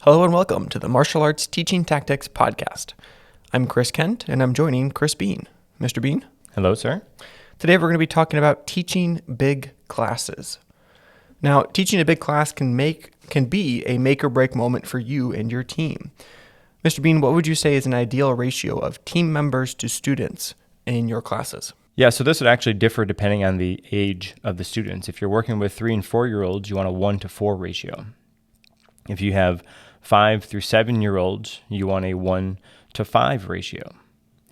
Hello and welcome to the Martial Arts Teaching Tactics Podcast. I'm Chris Kent and I'm joining Chris Bean. Mr. Bean? Hello, sir. Today we're going to be talking about teaching big classes. Now, teaching a big class can be a make or break moment for you and your team. Mr. Bean, what would you say is an ideal ratio of team members to students in your classes? Yeah, so this would actually differ depending on the age of the students. If you're working with 3 and 4-year-olds, you want a 1-to-4 ratio. If you have 5 through 7-year-olds, you want a 1-to-5 ratio.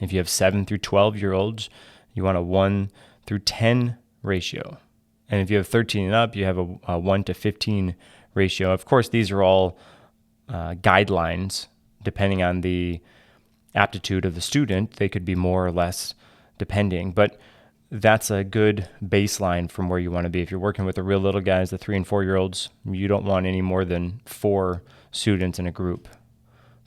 If you have 7 through 12-year-olds, you want a 1-through-10 ratio. And if you have 13 and up, you have a 1-to-15 ratio. Of course, these are all guidelines depending on the aptitude of the student. They could be more or less depending, but that's a good baseline from where you want to be. If you're working with the real little guys, the 3 and 4-year-olds, you don't want any more than 4 students in a group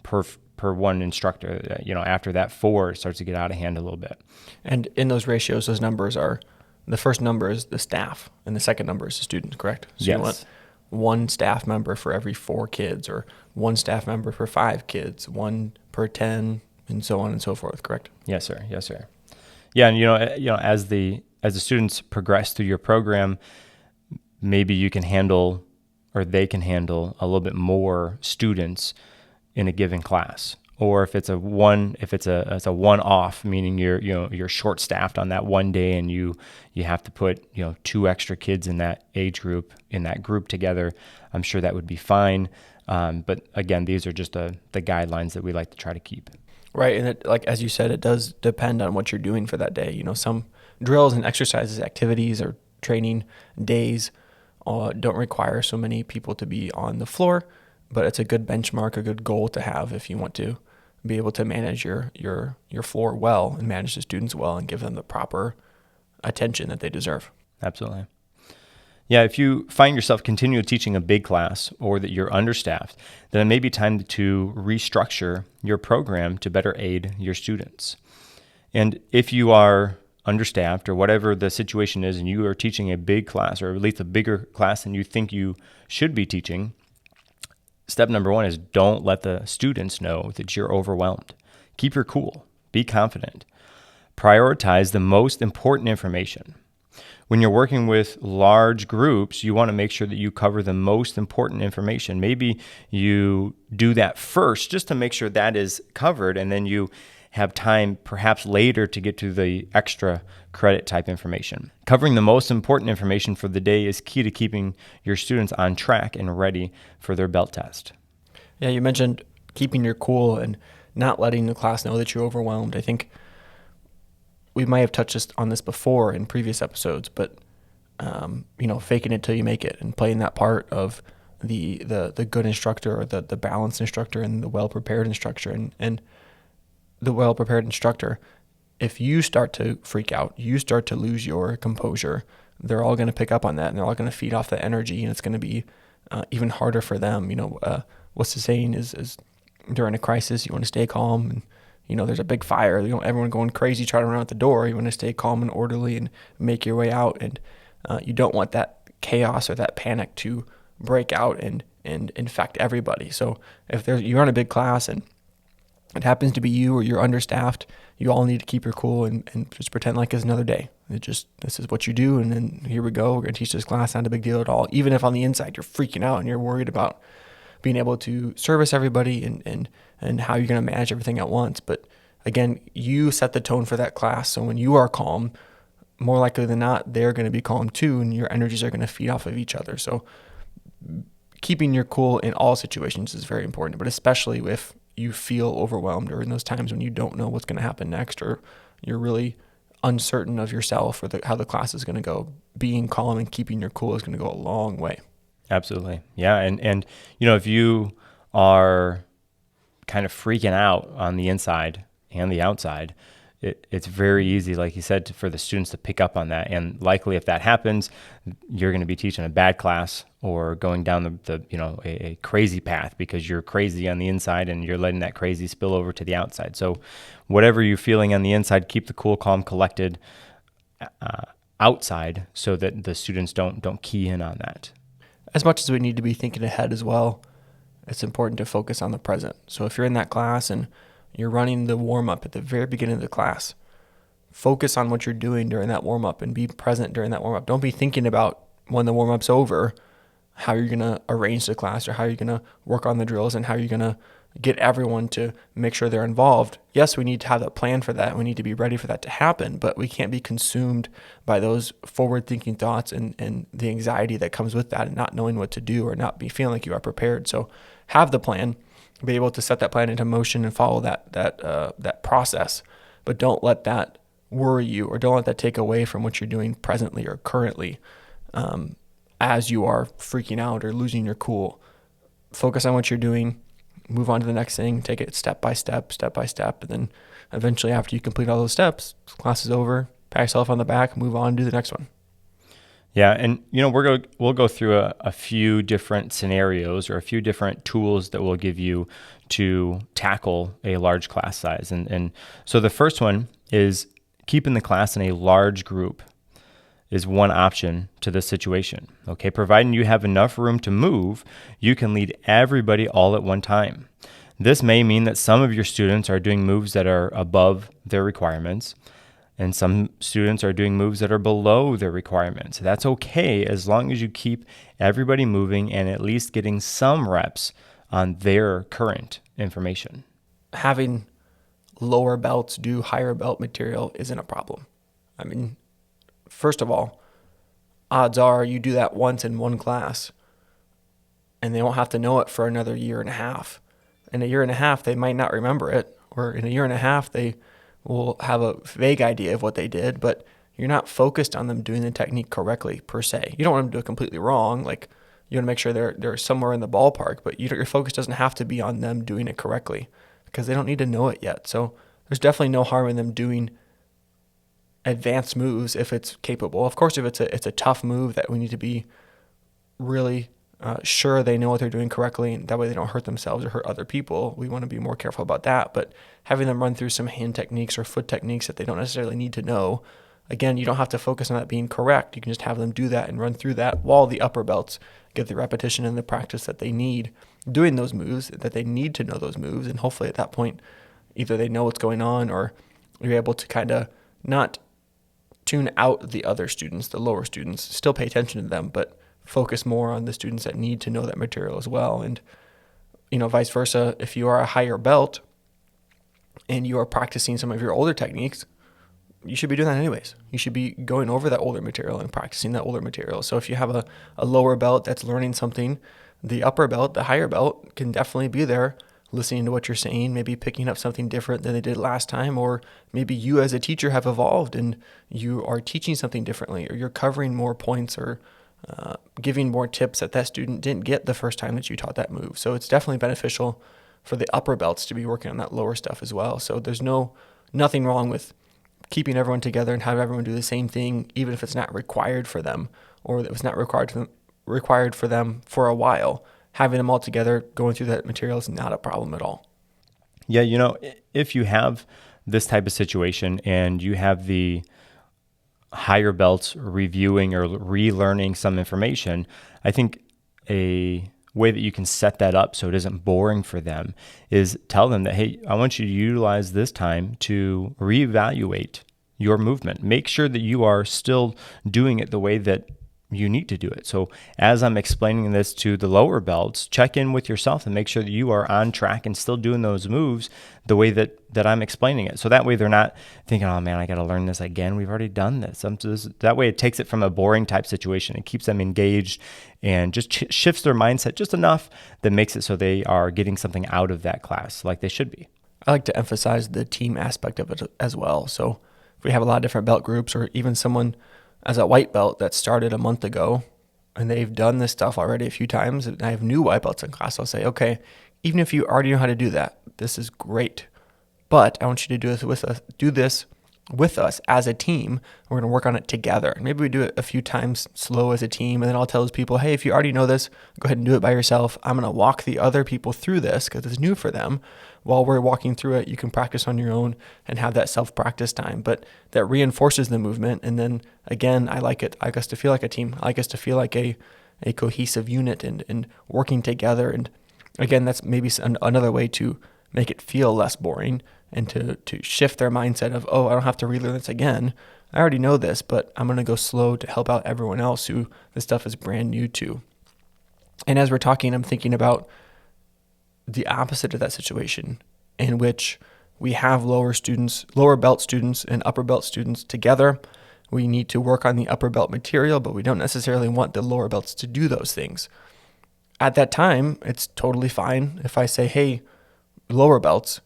per one instructor. After that, 4 starts to get out of hand a little bit. And in those ratios, those numbers are, the first number is the staff and the second number is the student, correct? So yes. You want 1 staff member for every 4 kids, or 1 staff member for 5 kids, 1 per 10, and so on and so forth, correct? Yes, sir. Yes, sir. Yeah, and as the students progress through your program, maybe you can handle, or they can handle, a little bit more students in a given class. Or if it's a one-off, meaning you're short-staffed on that one day, and you have to put 2 extra kids in that age group, in that group together, I'm sure that would be fine. But again, these are just the guidelines that we like to try to keep. Right, and as you said, it does depend on what you're doing for that day. Some drills and exercises, activities, or training days don't require so many people to be on the floor, but it's a good benchmark, a good goal to have if you want to be able to manage your floor well and manage the students well and give them the proper attention that they deserve. Absolutely. Yeah, if you find yourself continually teaching a big class or that you're understaffed, then it may be time to restructure your program to better aid your students. And if you are understaffed or whatever the situation is and you are teaching a big class, or at least a bigger class than you think you should be teaching, step number 1 is don't let the students know that you're overwhelmed. Keep your cool. Be confident. Prioritize the most important information. When you're working with large groups, you want to make sure that you cover the most important information. Maybe you do that first just to make sure that is covered, and then you have time perhaps later to get to the extra credit type information. Covering the most important information for the day is key to keeping your students on track and ready for their belt test. Yeah, you mentioned keeping your cool and not letting the class know that you're overwhelmed. I think we might have touched on this before in previous episodes, but faking it till you make it and playing that part of the good instructor, or the balanced instructor, and the well-prepared instructor. And the well-prepared instructor, if you start to freak out, you start to lose your composure, they're all going to pick up on that, and they're all going to feed off that energy, and it's going to be even harder for them. What's the saying is during a crisis, you want to stay calm, and there's a big fire. Everyone going crazy trying to run out the door. You want to stay calm and orderly and make your way out. And you don't want that chaos or that panic to break out and infect everybody. So if you're on a big class and it happens to be you or you're understaffed, you all need to keep your cool and just pretend like it's another day. This is what you do. And then here we go. We're going to teach this class. Not a big deal at all. Even if on the inside you're freaking out and you're worried about being able to service everybody and how you're going to manage everything at once. But again, you set the tone for that class. So when you are calm, more likely than not, they're going to be calm too, and your energies are going to feed off of each other. So keeping your cool in all situations is very important, but especially if you feel overwhelmed or in those times when you don't know what's going to happen next, or you're really uncertain of yourself or how the class is going to go, being calm and keeping your cool is going to go a long way. Absolutely. Yeah. And if you are kind of freaking out on the inside and the outside, it's very easy, like you said, for the students to pick up on that. And likely if that happens, you're going to be teaching a bad class or going down a crazy path because you're crazy on the inside and you're letting that crazy spill over to the outside. So whatever you're feeling on the inside, keep the cool, calm, collected outside so that the students don't key in on that. As much as we need to be thinking ahead as well, it's important to focus on the present. So if you're in that class and you're running the warm-up at the very beginning of the class, focus on what you're doing during that warm-up and be present during that warm-up. Don't be thinking about when the warm-up's over, how you're going to arrange the class or how you're going to work on the drills and how you're going to get everyone to make sure they're involved. Yes, we need to have a plan for that. We need to be ready for that to happen, but we can't be consumed by those forward-thinking thoughts and the anxiety that comes with that and not knowing what to do or not be feeling like you are prepared. So have the plan, be able to set that plan into motion and follow that process, but don't let that worry you or don't let that take away from what you're doing presently or currently as you are freaking out or losing your cool. Focus on what you're doing, move on to the next thing, take it step by step, and then eventually after you complete all those steps, class is over, pat yourself on the back, move on, do the next one. Yeah, and we'll go through a few different scenarios or a few different tools that we'll give you to tackle a large class size. And so the first one is keeping the class in a large group is one option to this situation. Okay, providing you have enough room to move, you can lead everybody all at one time. This may mean that some of your students are doing moves that are above their requirements, and some students are doing moves that are below their requirements. That's okay as long as you keep everybody moving and at least getting some reps on their current information. Having lower belts do higher belt material isn't a problem. I mean, first of all, odds are you do that once in one class and they won't have to know it for another year and a half. In a year and a half, they might not remember it, or in a year and a half, they will have a vague idea of what they did, but you're not focused on them doing the technique correctly per se. You don't want them to do it completely wrong. Like, you want to make sure they're somewhere in the ballpark, but your focus doesn't have to be on them doing it correctly because they don't need to know it yet. So there's definitely no harm in them doing advanced moves if it's capable. Of course, if it's a tough move that we need to be really sure they know what they're doing correctly, and that way they don't hurt themselves or hurt other people, we want to be more careful about that. But having them run through some hand techniques or foot techniques that they don't necessarily need to know, again, you don't have to focus on that being correct. You can just have them do that and run through that while the upper belts get the repetition and the practice that they need doing those moves, that they need to know those moves. And hopefully at that point, either they know what's going on or you're able to kind of not tune out the other students, the lower students, still pay attention to them, but focus more on the students that need to know that material as well. And, vice versa, if you are a higher belt and you are practicing some of your older techniques, you should be doing that anyways. You should be going over that older material and practicing that older material. So if you have a lower belt that's learning something, the upper belt, the higher belt, can definitely be there listening to what you're saying, maybe picking up something different than they did last time, or maybe you as a teacher have evolved and you are teaching something differently, or you're covering more points or giving more tips that student didn't get the first time that you taught that move. So it's definitely beneficial for the upper belts to be working on that lower stuff as well. So there's nothing wrong with keeping everyone together and have everyone do the same thing, even if it's not required for them or it was not required for them for a while. Having them all together, going through that material is not a problem at all. Yeah, if you have this type of situation and you have the higher belts reviewing or relearning some information, I think a way that you can set that up so it isn't boring for them is tell them that, hey, I want you to utilize this time to reevaluate your movement. Make sure that you are still doing it the way that you need to do it. So as I'm explaining this to the lower belts, check in with yourself and make sure that you are on track and still doing those moves the way that I'm explaining it. So that way they're not thinking, oh man, I got to learn this again. We've already done this. That way it takes it from a boring type situation. It keeps them engaged and just shifts their mindset just enough that makes it so they are getting something out of that class like they should be. I like to emphasize the team aspect of it as well. So if we have a lot of different belt groups or even someone as a white belt that started a month ago and they've done this stuff already a few times, and I have new white belts in class, I'll say, okay, even if you already know how to do that, this is great, but I want you to do this with us as a team. We're going to work on it together. Maybe we do it a few times slow as a team, and then I'll tell those people, hey, if you already know this, go ahead and do it by yourself. I'm going to walk the other people through this because it's new for them. While we're walking through it, you can practice on your own and have that self-practice time, but that reinforces the movement. And then again, I like us to feel like a team. I like us to feel like a cohesive unit and working together. And Again, that's maybe another way to make it feel less boring and to shift their mindset of, oh, I don't have to relearn this again. I already know this, but I'm going to go slow to help out everyone else who this stuff is brand new to. And as we're talking, I'm thinking about the opposite of that situation, in which we have lower belt students and upper belt students together. We need to work on the upper belt material, but we don't necessarily want the lower belts to do those things. At that time, it's totally fine if I say, hey, lower belts,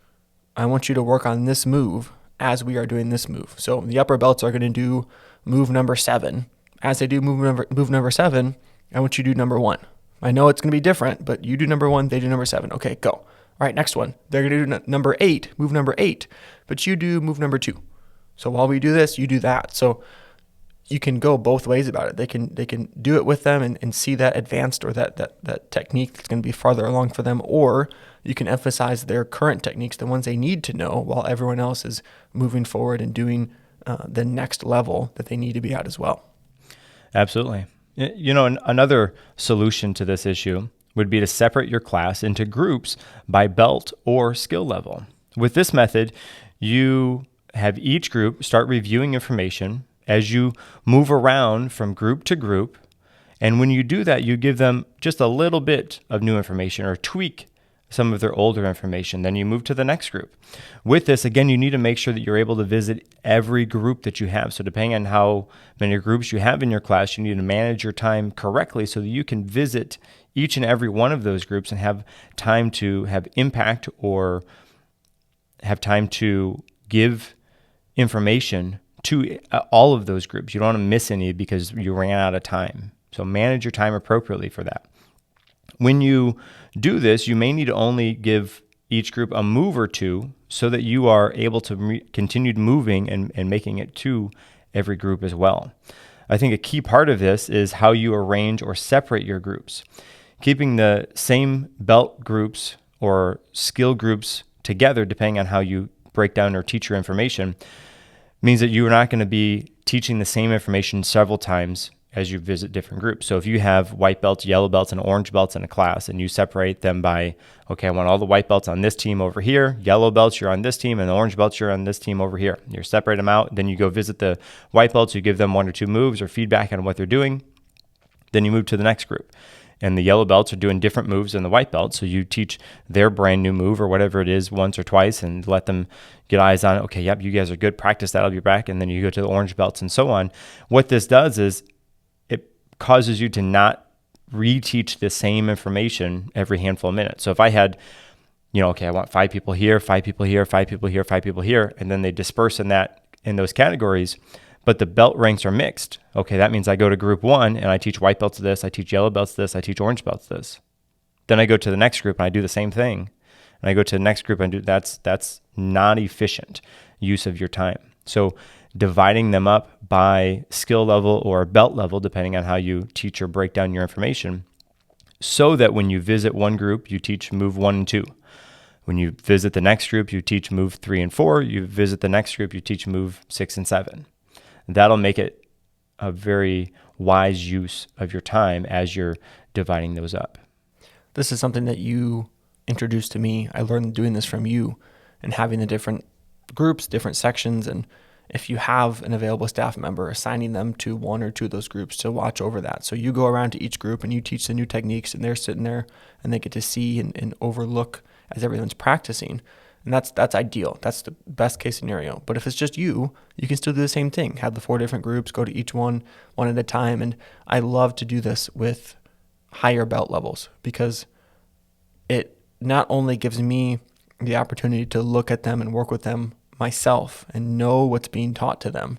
I want you to work on this move as we are doing this move. So the upper belts are going to do move number 7. As they do move number 7, I want you to do number 1. I know it's going to be different, but you do number 1, they do number 7. Okay, go. All right, next one. They're going to do number 8, move number 8, but you do move number 2. So while we do this, you do that. So you can go both ways about it. They can do it with them and see that advanced or that technique that's going to be farther along for them, or you can emphasize their current techniques, the ones they need to know, while everyone else is moving forward and doing the next level that they need to be at as well. Absolutely. Another solution to this issue would be to separate your class into groups by belt or skill level. With this method, you have each group start reviewing information as you move around from group to group. And when you do that, you give them just a little bit of new information or tweak some of their older information. Then you move to the next group. With this, again, you need to make sure that you're able to visit every group that you have. So depending on how many groups you have in your class, you need to manage your time correctly so that you can visit each and every one of those groups and have time to have impact or have time to give information to all of those groups. You don't want to miss any because you ran out of time. So manage your time appropriately for that. When you do this, you may need to only give each group a move or two so that you are able to continue moving and making it to every group as well. I think a key part of this is how you arrange or separate your groups. Keeping the same belt groups or skill groups together, depending on how you break down or teach your information, means that you are not going to be teaching the same information several times as you visit different groups. So if you have white belts, yellow belts, and orange belts in a class, and you separate them by, okay, I want all the white belts on this team over here, yellow belts, you're on this team, and the orange belts, you're on this team over here. You separate them out, then you go visit the white belts, you give them 1 or 2 moves or feedback on what they're doing, then you move to the next group. And the yellow belts are doing different moves than the white belts. So you teach their brand new move or whatever it is once or twice and let them get eyes on it. Okay, yep, you guys are good. Practice that. I'll be back. And then you go to the orange belts and so on. What this does is it causes you to not reteach the same information every handful of minutes. So if I had, okay, I want 5 people here, 5 people here, 5 people here, 5 people here, and then they disperse in those categories, but the belt ranks are mixed. Okay, that means I go to group 1 and I teach white belts this, I teach yellow belts this, I teach orange belts this. Then I go to the next group and I do the same thing. And I go to the next group and do that's not efficient use of your time. So dividing them up by skill level or belt level, depending on how you teach or break down your information, so that when you visit one group, you teach move 1 and 2. When you visit the next group, you teach move 3 and 4. You visit the next group, you teach move 6 and 7. That'll make it a very wise use of your time as you're dividing those up. This is something that you introduced to me. I learned doing this from you and having the different groups, different sections, and if you have an available staff member, assigning them to 1 or 2 of those groups to watch over that. So you go around to each group and you teach the new techniques and they're sitting there and they get to see and overlook as everyone's practicing. And that's ideal. That's the best case scenario. But if it's just you can still do the same thing. Have the 4 different groups, go to each one at a time. And I love to do this with higher belt levels because it not only gives me the opportunity to look at them and work with them myself and know what's being taught to them,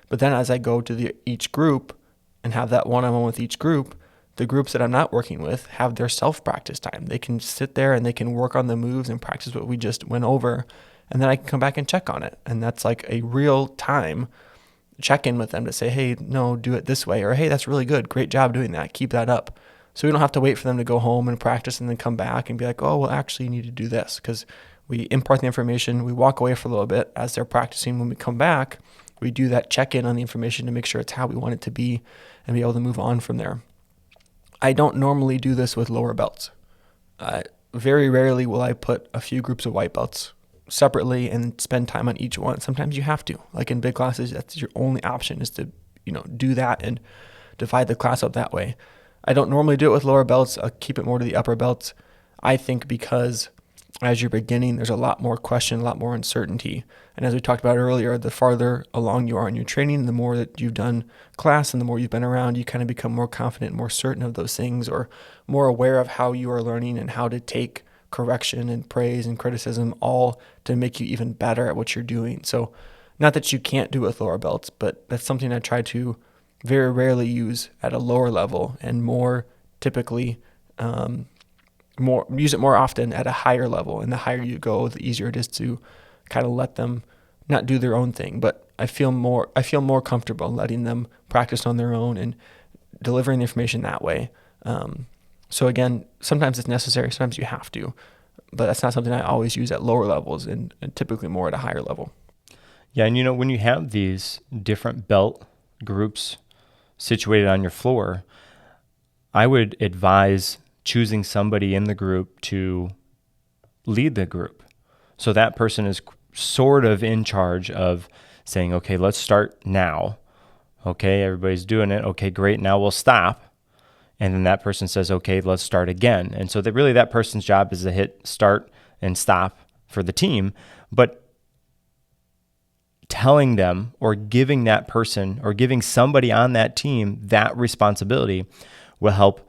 but then as I go to each group and have that one-on-one with each group, the groups that I'm not working with have their self-practice time. They can sit there and they can work on the moves and practice what we just went over, and then I can come back and check on it. And that's like a real-time check-in with them to say, hey, no, do it this way, or hey, that's really good. Great job doing that. Keep that up. So we don't have to wait for them to go home and practice and then come back and be like, oh, well, actually you need to do this, because we impart the information, we walk away for a little bit as they're practicing. When we come back, we do that check-in on the information to make sure it's how we want it to be and be able to move on from there. I don't normally do this with lower belts. very rarely will I put a few groups of white belts separately and spend time on each one. Sometimes you have to. Like in big classes, that's your only option, is to, do that and divide the class up that way. I don't normally do it with lower belts. I'll keep it more to the upper belts. I think because as you're beginning, there's a lot more question, a lot more uncertainty. And as we talked about earlier, the farther along you are in your training, the more that you've done class and the more you've been around, you kind of become more confident, more certain of those things, or more aware of how you are learning and how to take correction and praise and criticism, all to make you even better at what you're doing. So not that you can't do it with lower belts, but that's something I try to very rarely use at a lower level, and more typically use it more often at a higher level. And the higher you go, the easier it is to kind of let them not do their own thing. But I feel more comfortable letting them practice on their own and delivering the information that way. So again, sometimes it's necessary, sometimes you have to, but that's not something I always use at lower levels, and typically more at a higher level. Yeah, and when you have these different belt groups situated on your floor, I would advise choosing somebody in the group to lead the group. So that person is sort of in charge of saying, okay, let's start now. Okay, everybody's doing it. Okay, great. Now we'll stop. And then that person says, okay, let's start again. And so that person's job is to hit start and stop for the team. But telling them or giving that person or giving somebody on that team that responsibility will help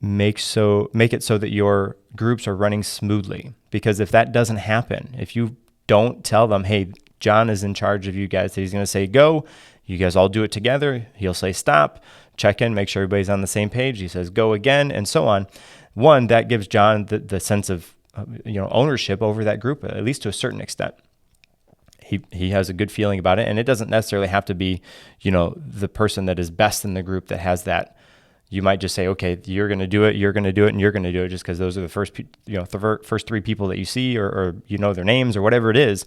make it so that your groups are running smoothly. Because if that doesn't happen, if you don't tell them, hey, John is in charge of you guys, that he's going to say go, you guys all do it together, he'll say stop, check in, make sure everybody's on the same page, he says go again, and so on. One, that gives John the sense of ownership over that group, at least to a certain extent. He has a good feeling about it, and it doesn't necessarily have to be, the person that is best in the group that has that. You might just say, okay, you're going to do it, you're going to do it, and you're going to do it, just because those are the first three people that you see, or their names or whatever it is.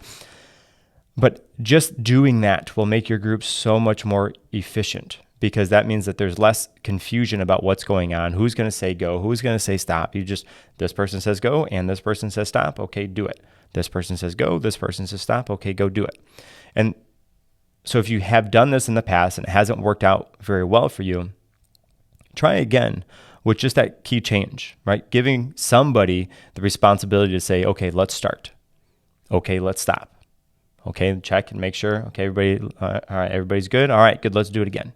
But just doing that will make your group so much more efficient, because that means that there's less confusion about what's going on, who's going to say go, who's going to say stop. This person says go and this person says stop, okay, do it. This person says go, this person says stop, okay, go do it. And so if you have done this in the past and it hasn't worked out very well for you, try again with just that key change, right? Giving somebody the responsibility to say, okay, let's start. Okay, let's stop. Okay, check and make sure. Okay, everybody, all right, everybody's good. All right, good, let's do it again.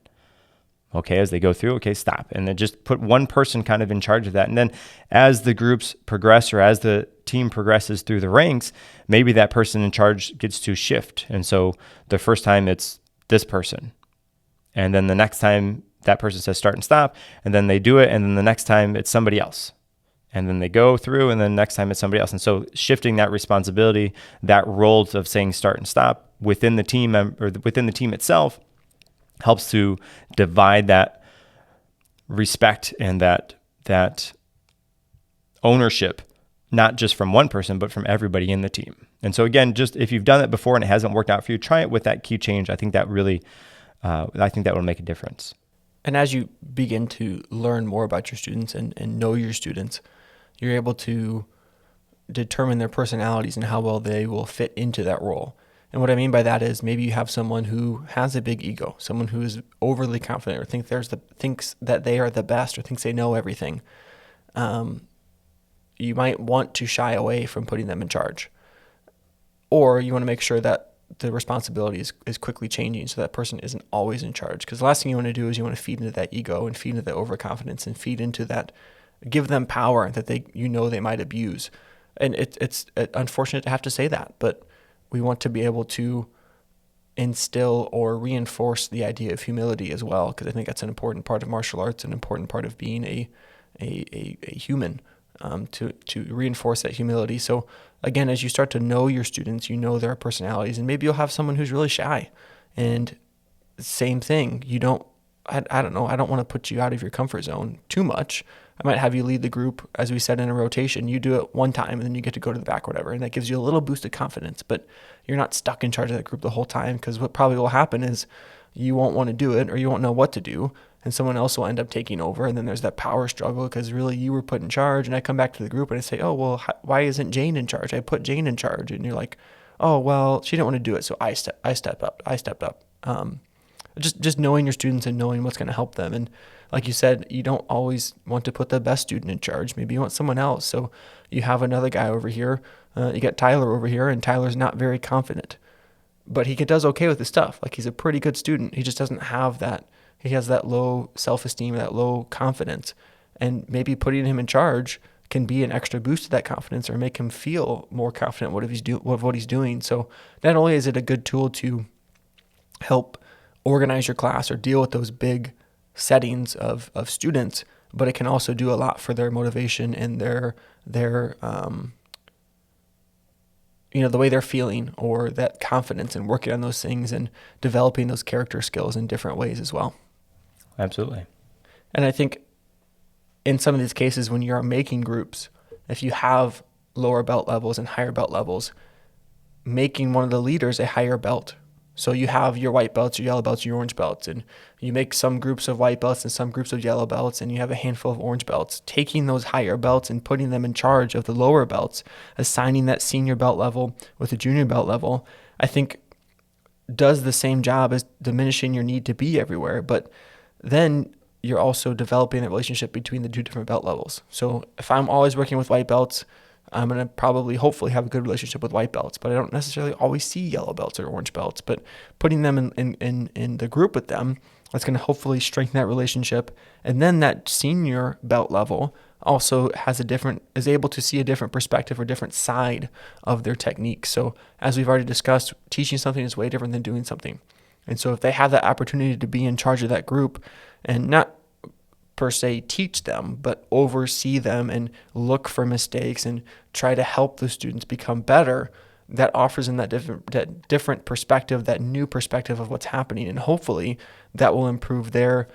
Okay, as they go through, okay, stop. And then just put one person kind of in charge of that. And then as the groups progress, or as the team progresses through the ranks, maybe that person in charge gets to shift. And so the first time it's this person. And then the next time that person says start and stop, and then they do it. And then the next time it's somebody else. And then they go through, and then next time it's somebody else. And so shifting that responsibility, that role of saying start and stop within the team or within the team itself, helps to divide that respect and that ownership, not just from one person, but from everybody in the team. And so again, just if you've done it before and it hasn't worked out for you, try it with that key change. I think that really, will make a difference. And as you begin to learn more about your students and know your students, you're able to determine their personalities and how well they will fit into that role. And what I mean by that is maybe you have someone who has a big ego, someone who is overly confident, or thinks that they are the best, or thinks they know everything. You might want to shy away from putting them in charge. Or you want to make sure that the responsibility is quickly changing, so that person isn't always in charge. Because the last thing you want to do is you want to feed into that ego and feed into that overconfidence and feed into that, give them power that they might abuse. And it's unfortunate to have to say that, but we want to be able to instill or reinforce the idea of humility as well, because I think that's an important part of martial arts, an important part of being a human, to reinforce that humility. So again, as you start to know your students, you know their personalities, and maybe you'll have someone who's really shy, and same thing. I don't know, I don't want to put you out of your comfort zone too much. I might have you lead the group, as we said, in a rotation. You do it one time, and then you get to go to the back, whatever, and that gives you a little boost of confidence. But you're not stuck in charge of that group the whole time, because what probably will happen is you won't want to do it, or you won't know what to do, and someone else will end up taking over. And then there's that power struggle because really you were put in charge. And I come back to the group and I say, oh, well, why isn't Jane in charge? I put Jane in charge. And you're like, oh, well, she didn't want to do it. So I stepped up. Just knowing your students and knowing what's going to help them. And like you said, you don't always want to put the best student in charge. Maybe you want someone else. So you have another guy over here. You got Tyler over here, and Tyler's not very confident, but he does okay with his stuff. Like, he's a pretty good student. He just doesn't have that. He has that low self-esteem, that low confidence, and maybe putting him in charge can be an extra boost to that confidence or make him feel more confident with what he's doing. So not only is it a good tool to help organize your class or deal with those big settings of students, but it can also do a lot for their motivation and their the way they're feeling, or that confidence in working on those things and developing those character skills in different ways as well. Absolutely. And I think in some of these cases, when you're making groups, if you have lower belt levels and higher belt levels, making one of the leaders a higher belt. So you have your white belts, your yellow belts, your orange belts, and you make some groups of white belts and some groups of yellow belts, and you have a handful of orange belts. Taking those higher belts and putting them in charge of the lower belts, assigning that senior belt level with the junior belt level, I think does the same job as diminishing your need to be everywhere. But then you're also developing that relationship between the two different belt levels. So if I'm always working with white belts, I'm going to hopefully have a good relationship with white belts, but I don't necessarily always see yellow belts or orange belts. But putting them in the group with them, that's going to hopefully strengthen that relationship. And then that senior belt level also is able to see a different perspective or different side of their technique. So as we've already discussed, teaching something is way different than doing something. And so if they have that opportunity to be in charge of that group and not per se teach them, but oversee them and look for mistakes and try to help the students become better, that offers them that different perspective, that new perspective of what's happening. And hopefully that will improve their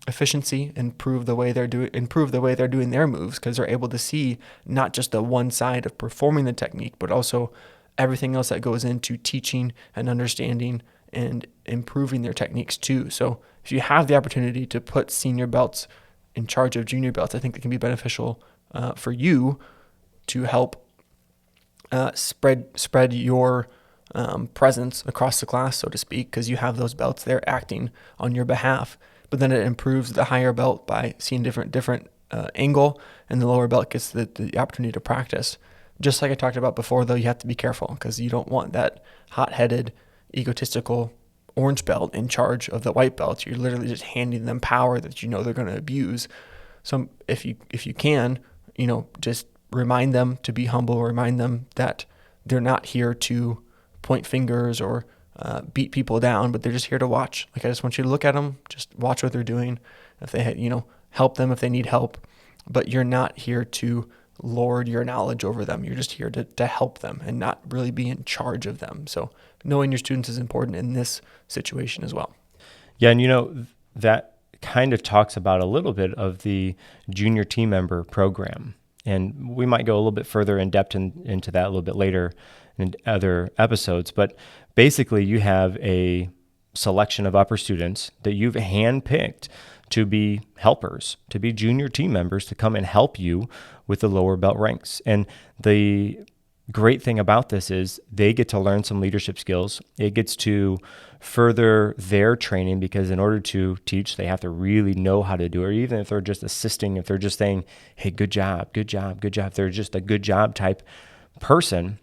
efficiency, improve the way they're doing their moves, because they're able to see not just the one side of performing the technique, but also everything else that goes into teaching and understanding and improving their techniques too. So if you have the opportunity to put senior belts in charge of junior belts, I think it can be beneficial for you to help spread your presence across the class, so to speak, because you have those belts there acting on your behalf. But then it improves the higher belt by seeing different angle, and the lower belt gets the opportunity to practice. Just like I talked about before, though, you have to be careful because you don't want that hot-headed, egotistical orange belt in charge of the white belts. You're literally just handing them power that you know they're going to abuse. So if you can, just remind them to be humble, remind them that they're not here to point fingers or beat people down, but they're just here to watch. Like, I just want you to look at them, just watch what they're doing. If they, help them if they need help, but you're not here to lord your knowledge over them. You're just here to help them and not really be in charge of them. So knowing your students is important in this situation as well. Yeah, and that kind of talks about a little bit of the junior team member program. And we might go a little bit further in depth into that a little bit later in other episodes. But basically, you have a selection of upper students that you've handpicked to be helpers, to be junior team members, to come and help you with the lower belt ranks. And the great thing about this is they get to learn some leadership skills. It gets to further their training, because in order to teach, they have to really know how to do it. Or even if they're just assisting, if they're just saying, hey, good job, good job, good job, if they're just a good job type person,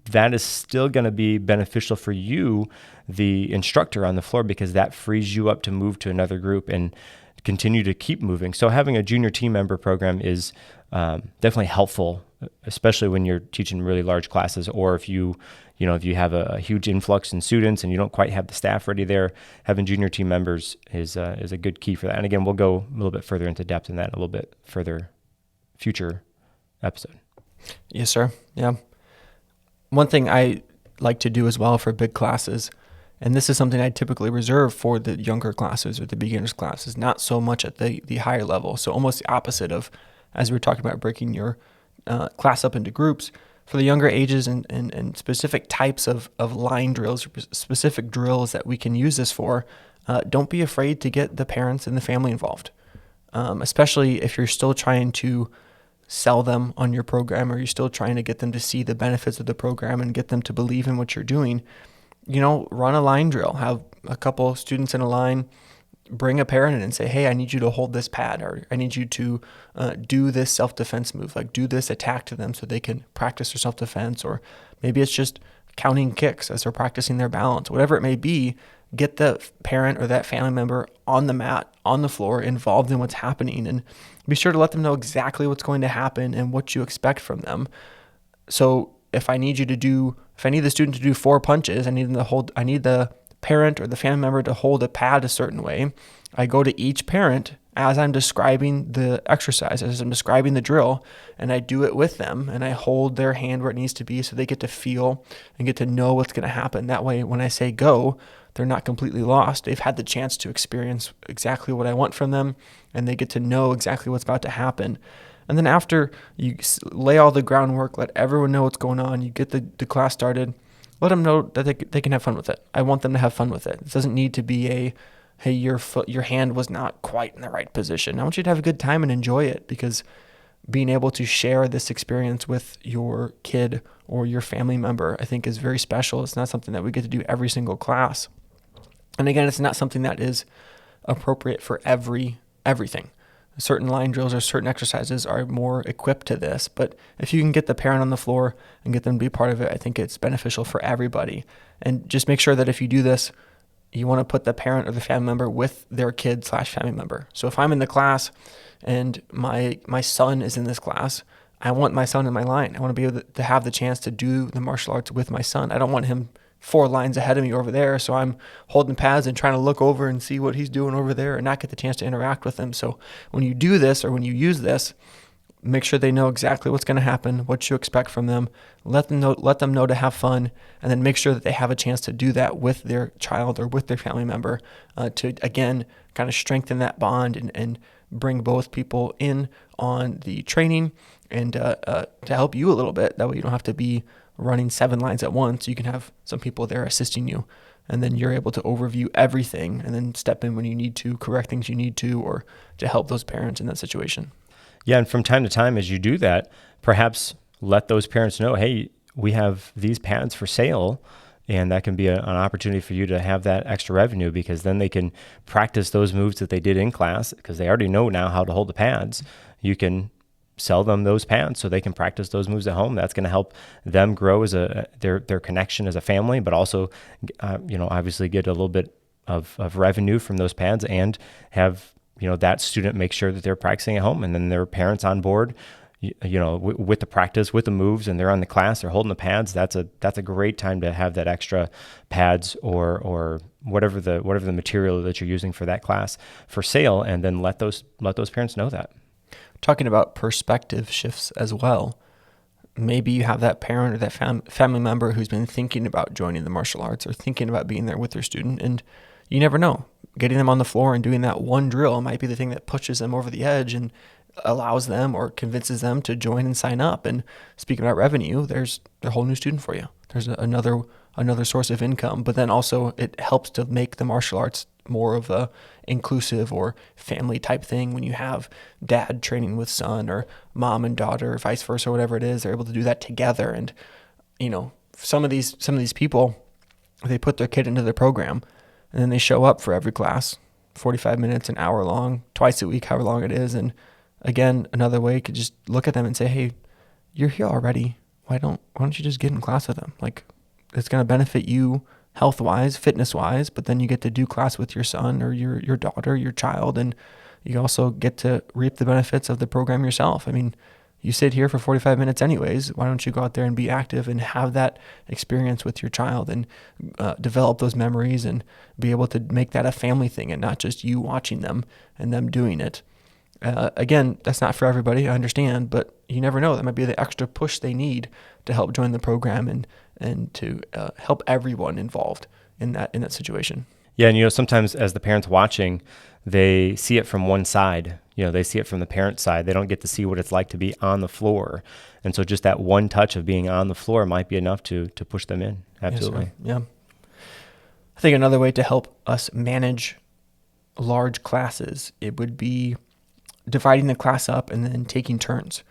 that is still going to be beneficial for you, the instructor on the floor, because that frees you up to move to another group and continue to keep moving. So having a junior team member program is definitely helpful, especially when you're teaching really large classes, or if you have a huge influx in students and you don't quite have the staff ready there. Having junior team members is a good key for that. And again, we'll go a little bit further into depth in that a little bit further future episode. Yes, sir. Yeah. One thing I like to do as well for big classes, and this is something I typically reserve for the younger classes or the beginners classes, not so much at the higher level. So almost the opposite of, as we were talking about breaking your class up into groups, for the younger ages and specific types of line drills, specific drills that we can use this for, don't be afraid to get the parents and the family involved, especially if you're still trying to sell them on your program, or you're still trying to get them to see the benefits of the program and get them to believe in what you're doing. Run a line drill, have a couple students in a line, bring a parent in and say, hey, I need you to hold this pad, or I need you to do this self-defense move, like do this attack to them so they can practice their self-defense. Or maybe it's just counting kicks as they're practicing their balance, whatever it may be. Get the parent or that family member on the mat, on the floor, involved in what's happening, and be sure to let them know exactly what's going to happen and what you expect from them. So if I need the student to do 4 punches, I need the parent or the family member to hold a pad a certain way. I go to each parent as I'm describing the exercise, as I'm describing the drill, and I do it with them, and I hold their hand where it needs to be so they get to feel and get to know what's going to happen. That way, when I say go, they're not completely lost. They've had the chance to experience exactly what I want from them, and they get to know exactly what's about to happen. And then after you lay all the groundwork, let everyone know what's going on, you get the class started, let them know that they can have fun with it. I want them to have fun with it. It doesn't need to be hey, your hand was not quite in the right position. I want you to have a good time and enjoy it, because being able to share this experience with your kid or your family member, I think, is very special. It's not something that we get to do every single class. And again, it's not something that is appropriate for everything. Certain line drills or certain exercises are more equipped to this, but if you can get the parent on the floor and get them to be part of it, I think it's beneficial for everybody. And just make sure that if you do this, you want to put the parent or the family member with their kid/family member. So if I'm in the class and my son is in this class, I want my son in my line. I want to be able to have the chance to do the martial arts with my son. I don't want him 4 lines ahead of me over there, so I'm holding pads and trying to look over and see what he's doing over there and not get the chance to interact with him. So when you do this, or when you use this, make sure they know exactly what's going to happen, what you expect from them. Let them know to have fun, and then make sure that they have a chance to do that with their child or with their family member, to again kind of strengthen that bond and bring both people in on the training, and to help you a little bit. That way you don't have to be running 7 lines at once. You can have some people there assisting you, and then you're able to overview everything and then step in when you need to, correct things you need to, or to help those parents in that situation. Yeah, and from time to time, as you do that, perhaps let those parents know, hey, we have these pads for sale, and that can be an opportunity for you to have that extra revenue, because then they can practice those moves that they did in class, because they already know now how to hold the pads. You can sell them those pads so they can practice those moves at home. That's going to help them grow as their connection as a family, but also, obviously get a little bit of revenue from those pads, and have that student make sure that they're practicing at home, and then their parents on board, with the practice, with the moves, and they're on the class, they're holding the pads. That's a great time to have that extra pads or whatever the material that you're using for that class for sale, and then let those parents know that. Talking about perspective shifts as well. Maybe you have that parent or that family member who's been thinking about joining the martial arts or thinking about being there with their student, and you never know. Getting them on the floor and doing that one drill might be the thing that pushes them over the edge and allows them or convinces them to join and sign up. And speaking about revenue, there's a whole new student for you. There's another source of income, but then also it helps to make the martial arts more of a inclusive or family type thing. When you have dad training with son, or mom and daughter, or vice versa, or whatever it is, they're able to do that together. And some of these people, they put their kid into the program, and then they show up for every class, 45 minutes, an hour long, twice a week, however long it is. And again, another way you could just look at them and say, hey, you're here already. Why don't you just get in class with them? Like, it's going to benefit you health-wise, fitness-wise, but then you get to do class with your son or your daughter, your child, and you also get to reap the benefits of the program yourself. I mean, you sit here for 45 minutes anyways. Why don't you go out there and be active and have that experience with your child, and develop those memories and be able to make that a family thing and not just you watching them and them doing it. Again, that's not for everybody, I understand, but you never know. That might be the extra push they need to help join the program and to help everyone involved in that situation. Yeah, and sometimes as the parents watching, they see it from one side. They see it from the parent side. They don't get to see what it's like to be on the floor. And so just that one touch of being on the floor might be enough to push them in. Absolutely. Yes, yeah. I think another way to help us manage large classes, it would be dividing the class up and then taking turns.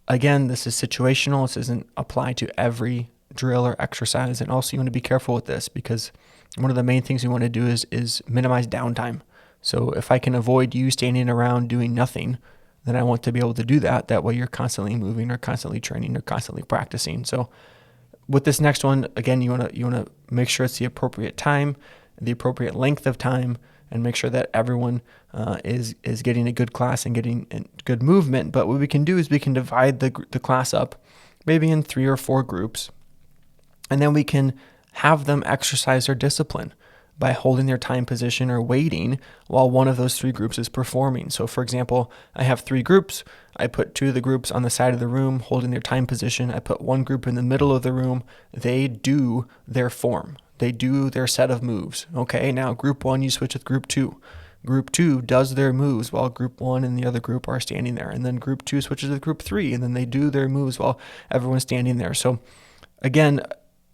Again, this is situational. This doesn't apply to every drill or exercise. And also you want to be careful with this, because one of the main things you want to do is minimize downtime. So if I can avoid you standing around doing nothing, then I want to be able to do that. That way you're constantly moving or constantly training or constantly practicing. So with this next one, again, you want to make sure it's the appropriate time, the appropriate length of time, and make sure that everyone is getting a good class and getting good movement. But what we can do is we can divide the class up maybe in 3 or 4 groups, and then we can have them exercise their discipline by holding their time position or waiting while one of those 3 groups is performing. So for example, I have 3 groups. I put 2 of the groups on the side of the room holding their time position. I put 1 group in the middle of the room. They do their form. They do their set of moves. Okay, now group 1, you switch with group 2. Group 2 does their moves while group 1 and the other group are standing there. And then group 2 switches with group 3, and then they do their moves while everyone's standing there. So again,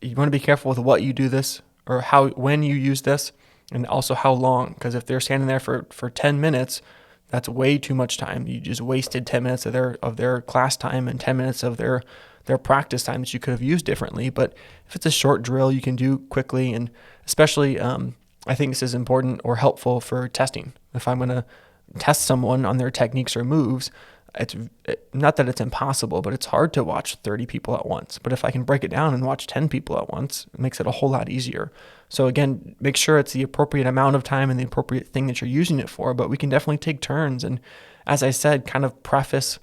you want to be careful with what you do this, or when you use this, and also how long. Because if they're standing there for 10 minutes, that's way too much time. You just wasted 10 minutes of their class time and 10 minutes of their practice time that you could have used differently. But if it's a short drill you can do quickly, and especially I think this is important or helpful for testing. If I'm going to test someone on their techniques or moves, it's not that it's impossible, but it's hard to watch 30 people at once. But if I can break it down and watch 10 people at once, it makes it a whole lot easier. So again, make sure it's the appropriate amount of time and the appropriate thing that you're using it for, but we can definitely take turns. And as I said, kind of preface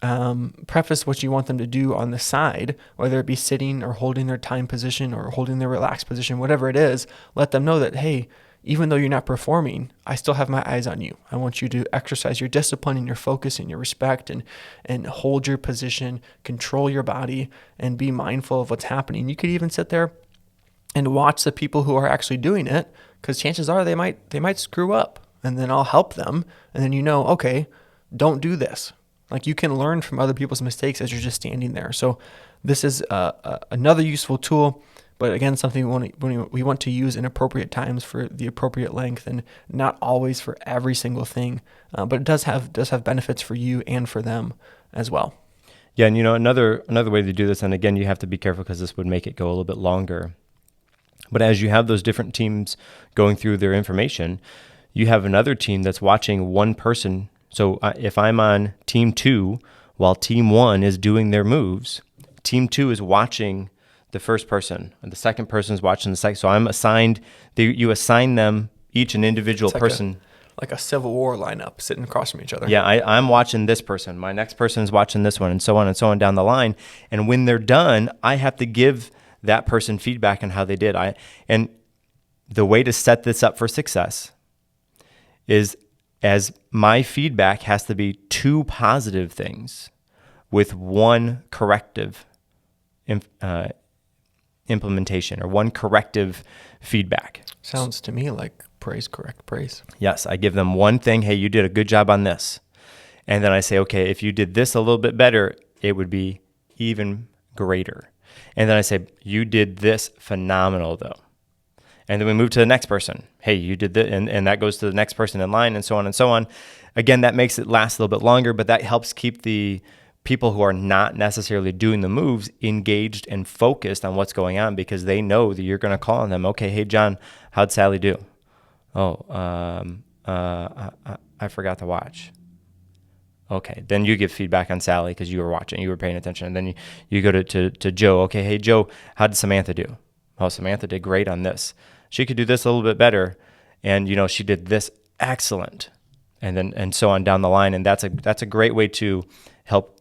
what you want them to do on the side, whether it be sitting or holding their time position or holding their relaxed position, whatever it is. Let them know that, hey, even though you're not performing, I still have my eyes on you. I want you to exercise your discipline and your focus and your respect, and hold your position, control your body, and be mindful of what's happening. You could even sit there and watch the people who are actually doing it, because chances are they might screw up, and then I'll help them. And then okay, don't do this. Like, you can learn from other people's mistakes as you're just standing there. So this is another useful tool. But again, something we want to use in appropriate times for the appropriate length, and not always for every single thing. But it does have benefits for you and for them as well. Yeah, and another way to do this, and again, you have to be careful because this would make it go a little bit longer. But as you have those different teams going through their information, you have another team that's watching one person. So if I'm on team 2 while team 1 is doing their moves, team 2 is watching the first person, and the second person is watching the second. So I'm assigned, you assign them each an individual person. Like a Civil War lineup sitting across from each other. Yeah, I'm watching this person. My next person is watching this one, and so on down the line. And when they're done, I have to give that person feedback on how they did. And the way to set this up for success is, as my feedback has to be 2 positive things with 1 corrective implementation, or 1 corrective feedback. Sounds to me like correct praise. Yes, I give them 1 thing. Hey, you did a good job on this. And then I say, okay, if you did this a little bit better, it would be even greater. And then I say, you did this phenomenal though. And then we move to the next person. Hey, you did that, and that goes to the next person in line, and so on and so on. Again, that makes it last a little bit longer, but that helps keep the people who are not necessarily doing the moves engaged and focused on what's going on, because they know that you're going to call on them. Okay, hey, John, how'd Sally do? Oh, I forgot to watch. Okay, then you give feedback on Sally because you were watching, you were paying attention. And then you go to Joe. Okay, hey, Joe, how did Samantha do? Oh, Samantha did great on this. She could do this a little bit better. And, she did this excellent. And so on down the line. And that's a great way to help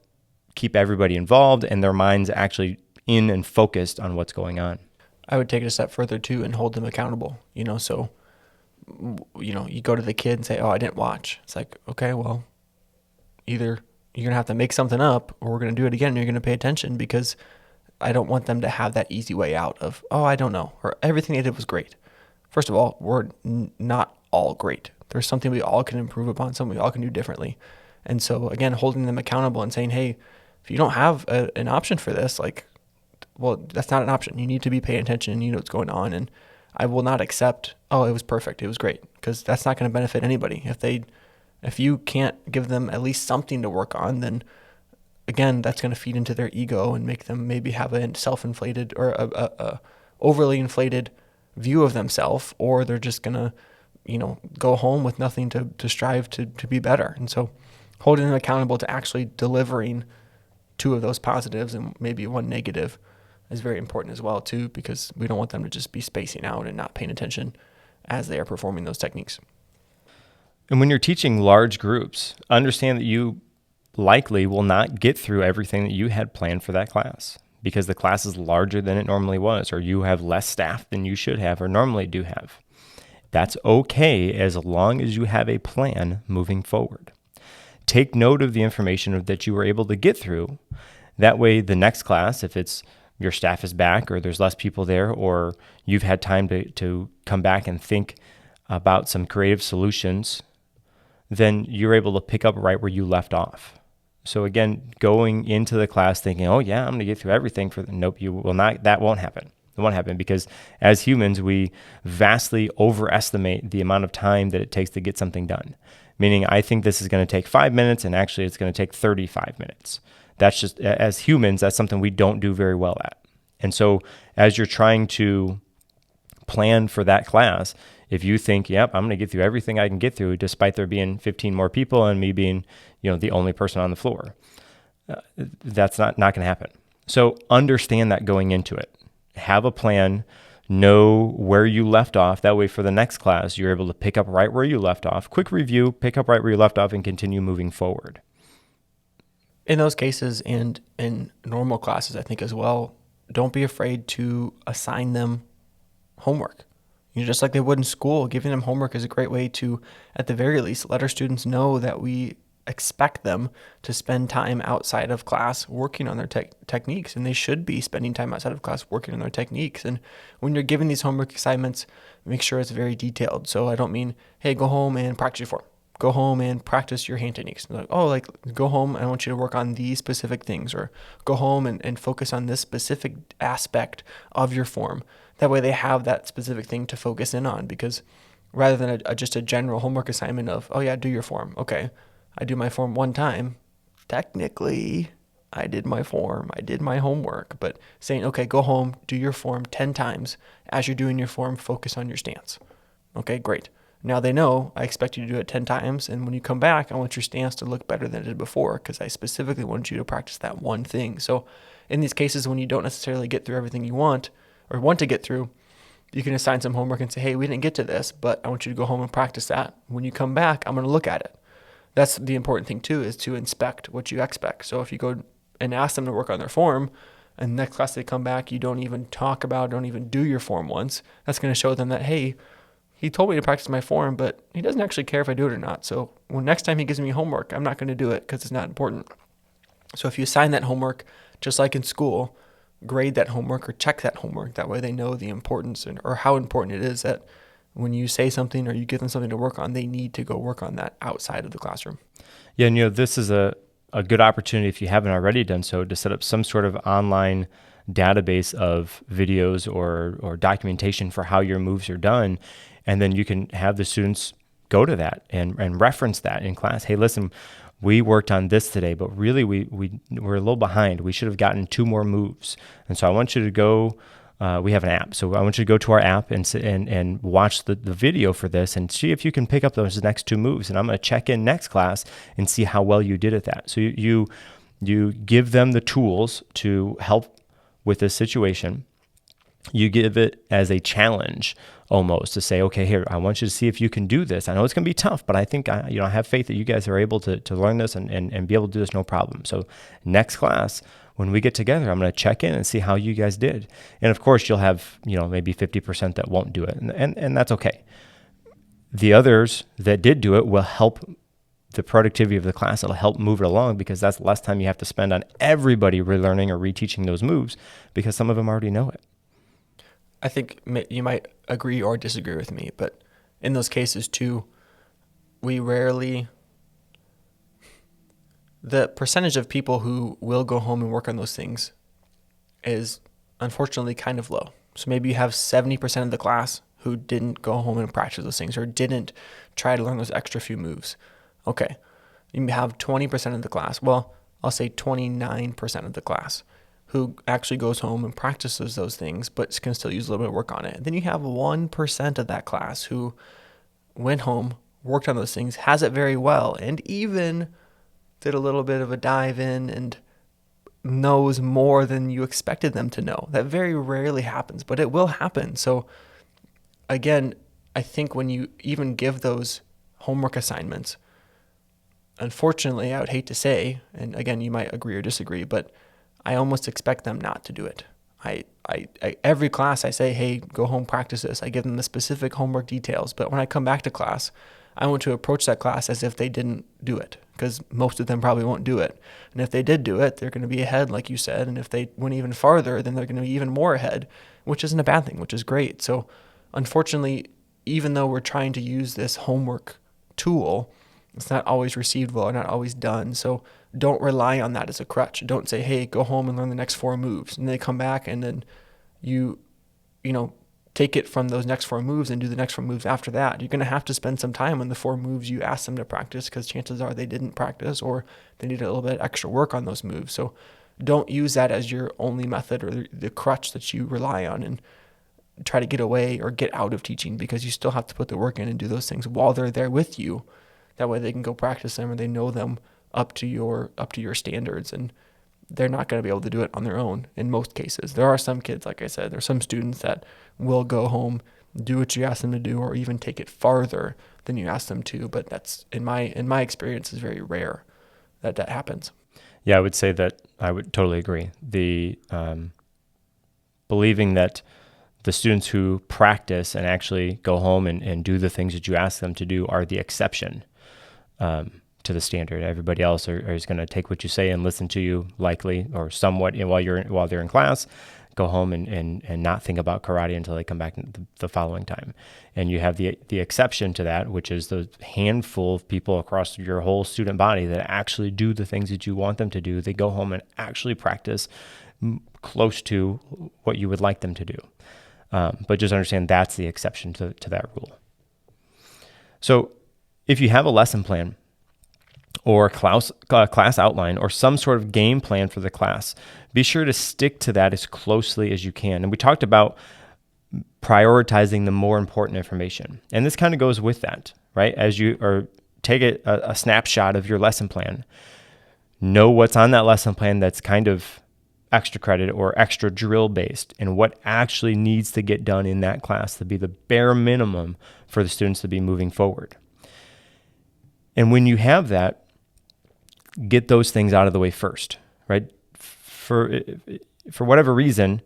keep everybody involved and their minds actually in and focused on what's going on. I would take it a step further too and hold them accountable. So you go to the kid and say, "Oh, I didn't watch." It's like, okay, well, either you're gonna have to make something up, or we're gonna do it again and you're gonna pay attention, because I don't want them to have that easy way out of, "Oh, I don't know," or "Everything they did was great." First of all, we're not all great. There's something we all can improve upon, something we all can do differently. And so again, holding them accountable and saying, "Hey, if you don't have an option for this, like, well, that's not an option. You need to be paying attention and you know what's going on. And I will not accept, oh, it was perfect, it was great, because that's not going to benefit anybody. If you can't give them at least something to work on, then again, that's going to feed into their ego and make them maybe have a self-inflated or a overly inflated view of themselves, or they're just going to, go home with nothing to strive to be better. And so holding them accountable to actually delivering two of those positives and maybe one negative is very important as well too, because we don't want them to just be spacing out and not paying attention as they are performing those techniques. And when you're teaching large groups, understand that you likely will not get through everything that you had planned for that class because the class is larger than it normally was, or you have less staff than you should have or normally do have. That's okay as long as you have a plan moving forward. Take note of the information that you were able to get through. That way, the next class, if it's your staff is back or there's less people there, or you've had time to come back and think about some creative solutions, then you're able to pick up right where you left off. So again, going into the class thinking, oh yeah, I'm going to get through everything nope, you will not. That won't happen. It won't happen because as humans, we vastly overestimate the amount of time that it takes to get something done. Meaning I think this is going to take 5 minutes and actually it's going to take 35 minutes. That's just, as humans, that's something we don't do very well at. And so as you're trying to plan for that class, if you think, yep, I'm going to get through everything I can get through, despite there being 15 more people and me being, the only person on the floor, that's not going to happen. So understand that going into it. Have a plan. Know where you left off. That way for the next class, you're able to pick up right where you left off. Quick review, pick up right where you left off, and continue moving forward. In those cases and in normal classes, I think as well, don't be afraid to assign them homework. Just like they would in school, giving them homework is a great way to, at the very least, let our students know that we expect them to spend time outside of class working on their techniques, and they should be spending time outside of class working on their techniques. And when you're giving these homework assignments, make sure it's very detailed. So I don't mean, hey, go home and practice your form. Go home and practice your hand techniques. Go home, I want you to work on these specific things, or go home and focus on this specific aspect of your form. That way they have that specific thing to focus in on, because rather than just a general homework assignment of, oh yeah, do your form. Okay, I do my form one time. Technically, I did my form. I did my homework. But saying, okay, go home, do your form 10 times. As you're doing your form, focus on your stance. Okay, great. Now they know I expect you to do it 10 times. And when you come back, I want your stance to look better than it did before, because I specifically want you to practice that one thing. So in these cases, when you don't necessarily get through everything you want or want to get through, you can assign some homework and say, hey, we didn't get to this, but I want you to go home and practice that. When you come back, I'm going to look at it. That's the important thing too, is to inspect what you expect. So if you go and ask them to work on their form, and next class they come back, you don't even don't even do your form once, that's going to show them that, hey, he told me to practice my form, but he doesn't actually care if I do it or not. So when next time he gives me homework, I'm not going to do it because it's not important. So if you assign that homework, just like in school, grade that homework or check that homework. That way they know the importance or how important it is that when you say something or you give them something to work on, they need to go work on that outside of the classroom. Yeah, and this is a good opportunity, if you haven't already done so, to set up some sort of online database of videos or documentation for how your moves are done. And then you can have the students go to that and reference that in class. Hey, listen, we worked on this today, but really we're a little behind. We should have gotten 2 more moves. And so I want you to go, we have an app. So I want you to go to our app and watch the video for this and see if you can pick up those next 2 moves. And I'm going to check in next class and see how well you did at that. So you give them the tools to help with this situation. You give it as a challenge almost to say, okay, here, I want you to see if you can do this. I know it's going to be tough, but I think I have faith that you guys are able to learn this and be able to do this no problem. So next class, when we get together, I'm going to check in and see how you guys did. And of course, you'll have maybe 50% that won't do it, and that's okay. The others that did do it will help the productivity of the class. It'll help move it along because that's less time you have to spend on everybody relearning or reteaching those moves because some of them already know it. I think you might agree or disagree with me, but in those cases too, the percentage of people who will go home and work on those things is unfortunately kind of low. So maybe you have 70% of the class who didn't go home and practice those things or didn't try to learn those extra few moves. Okay, you have 20% of the class. Well, I'll say 29% of the class who actually goes home and practices those things, but can still use a little bit of work on it. And then you have 1% of that class who went home, worked on those things, has it very well, and even did a little bit of a dive in and knows more than you expected them to know. That very rarely happens, but it will happen. So again, I think when you even give those homework assignments, unfortunately, I would hate to say, and again, you might agree or disagree, but I almost expect them not to do it. I every class I say, hey, go home, practice this. I give them the specific homework details. But when I come back to class, I want to approach that class as if they didn't do it, because most of them probably won't do it. And if they did do it, they're going to be ahead, like you said. And if they went even farther, then they're going to be even more ahead, which isn't a bad thing, which is great. So unfortunately, even though we're trying to use this homework tool, it's not always received well or not always done. So don't rely on that as a crutch. Don't say, hey, go home and learn the next 4 moves. And they come back and then you take it from those next 4 moves and do the next 4 moves after that. You're going to have to spend some time on the 4 moves you asked them to practice, because chances are they didn't practice or they need a little bit extra work on those moves. So don't use that as your only method or the crutch that you rely on and try to get away or get out of teaching, because you still have to put the work in and do those things while they're there with you. That way they can go practice them and they know them up to your standards, and they're not going to be able to do it on their own in most cases. There are some kids, like I said, there's some students that will go home, do what you ask them to do, or even take it farther than you ask them to. But that's, in my experience, is very rare that happens. Yeah, I would say that I would totally agree. The believing that the students who practice and actually go home and do the things that you ask them to do are the exception to the standard. Everybody else is going to take what you say and listen to you, likely or somewhat, while they're in class, go home and not think about karate until they come back the following time. And you have the exception to that, which is the handful of people across your whole student body that actually do the things that you want them to do. They go home and actually practice close to what you would like them to do. But just understand that's the exception to that rule. So if you have a lesson plan or a class outline or some sort of game plan for the class, be sure to stick to that as closely as you can. And we talked about prioritizing the more important information. And this kind of goes with that, right? As you take a snapshot of your lesson plan, know what's on that lesson plan that's kind of extra credit or extra drill based, and what actually needs to get done in that class to be the bare minimum for the students to be moving forward. And when you have that, get those things out of the way first, right? For whatever reason,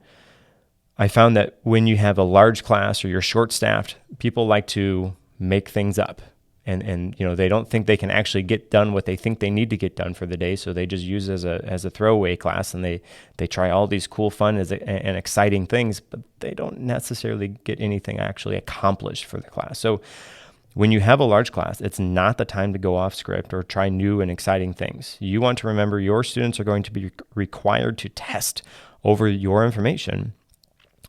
I found that when you have a large class or you're short-staffed, people like to make things up. And they don't think they can actually get done what they think they need to get done for the day, so they just use it as a throwaway class, and they try all these cool, fun, and exciting things, but they don't necessarily get anything actually accomplished for the class. So when you have a large class, it's not the time to go off script or try new and exciting things. You want to remember your students are going to be required to test over your information.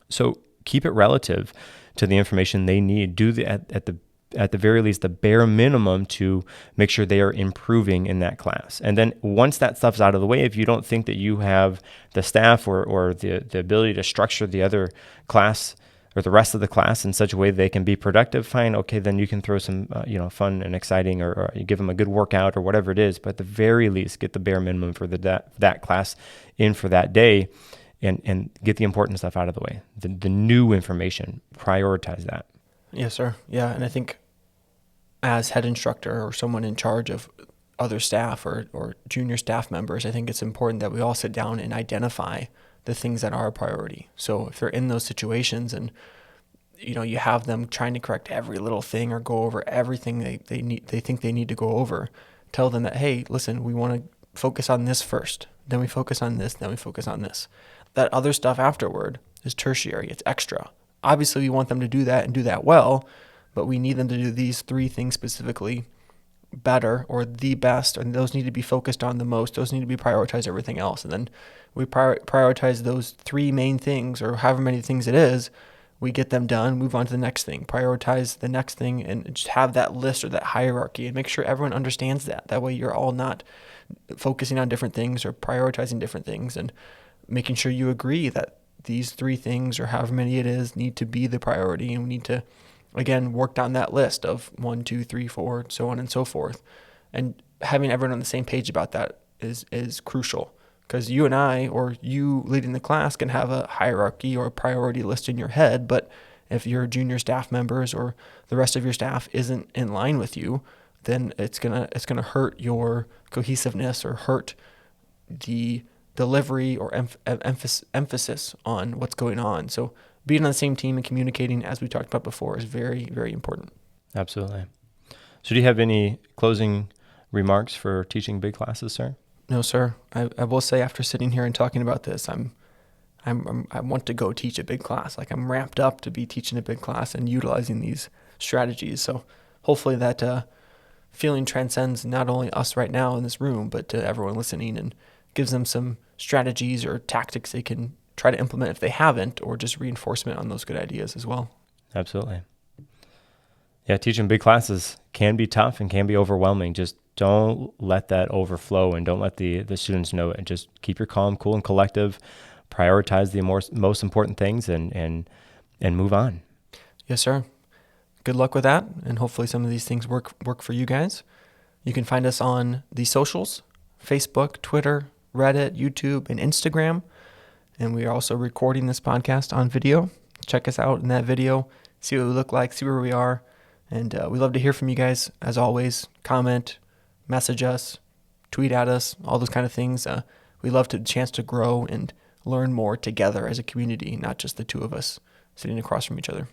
So keep it relative to the information they need. Do at the very least the bare minimum to make sure they are improving in that class. And then once that stuff's out of the way, if you don't think that you have the staff or the ability to structure the other class or the rest of the class in such a way that they can be productive, fine, okay, then you can throw some fun and exciting or you give them a good workout or whatever it is, but at the very least get the bare minimum for that class in for that day, and get the important stuff out of the way. The new information, prioritize that. Yes, sir. Yeah, and I think as head instructor or someone in charge of other staff or junior staff members, I think it's important that we all sit down and identify the things that are a priority. So if they're in those situations and you have them trying to correct every little thing or go over everything they think they need to go over, tell them that, hey, listen, we want to focus on this first, then we focus on this, then we focus on this. That other stuff afterward is tertiary, it's extra. Obviously, we want them to do that and do that well, but we need them to do these 3 things specifically better or the best, and those need to be focused on the most. Those need to be prioritized everything else. And then we prioritize those three main things, or however many things it is. We get them done, move on to the next thing, prioritize the next thing, and just have that list or that hierarchy and make sure everyone understands that. That way you're all not focusing on different things or prioritizing different things, and making sure you agree that these three things or however many it is need to be the priority, and we need to, again, work down that list of 1, 2, 3, 4, so on and so forth. And having everyone on the same page about that is crucial, because you and I, or you leading the class, can have a hierarchy or a priority list in your head, but if your junior staff members or the rest of your staff isn't in line with you, then it's gonna hurt your cohesiveness or hurt the delivery or emphasis on what's going on. So being on the same team and communicating, as we talked about before, is very, very important. Absolutely. So do you have any closing remarks for teaching big classes, sir? No, sir. I will say, after sitting here and talking about this, I want to go teach a big class. Like, I'm ramped up to be teaching a big class and utilizing these strategies. So hopefully that feeling transcends not only us right now in this room, but to everyone listening, and gives them some strategies or tactics they can try to implement if they haven't, or just reinforcement on those good ideas as well. Absolutely. Yeah, teaching big classes can be tough and can be overwhelming. Just don't let that overflow, and don't let the students know it. And just keep your calm, cool, and collective. Prioritize the most important things, and move on. Yes, sir. Good luck with that, and hopefully some of these things work for you guys. You can find us on the socials: Facebook, Twitter, Reddit, YouTube, and Instagram. And we are also recording this podcast on video. Check us out in that video, see what we look like, see where we are. And we love to hear from you guys, as always. Comment, message us, tweet at us, all those kind of things. We love the chance to grow and learn more together as a community, not just the two of us sitting across from each other.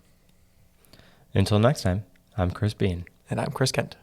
Until next time, I'm Chris Bean. And I'm Chris Kent.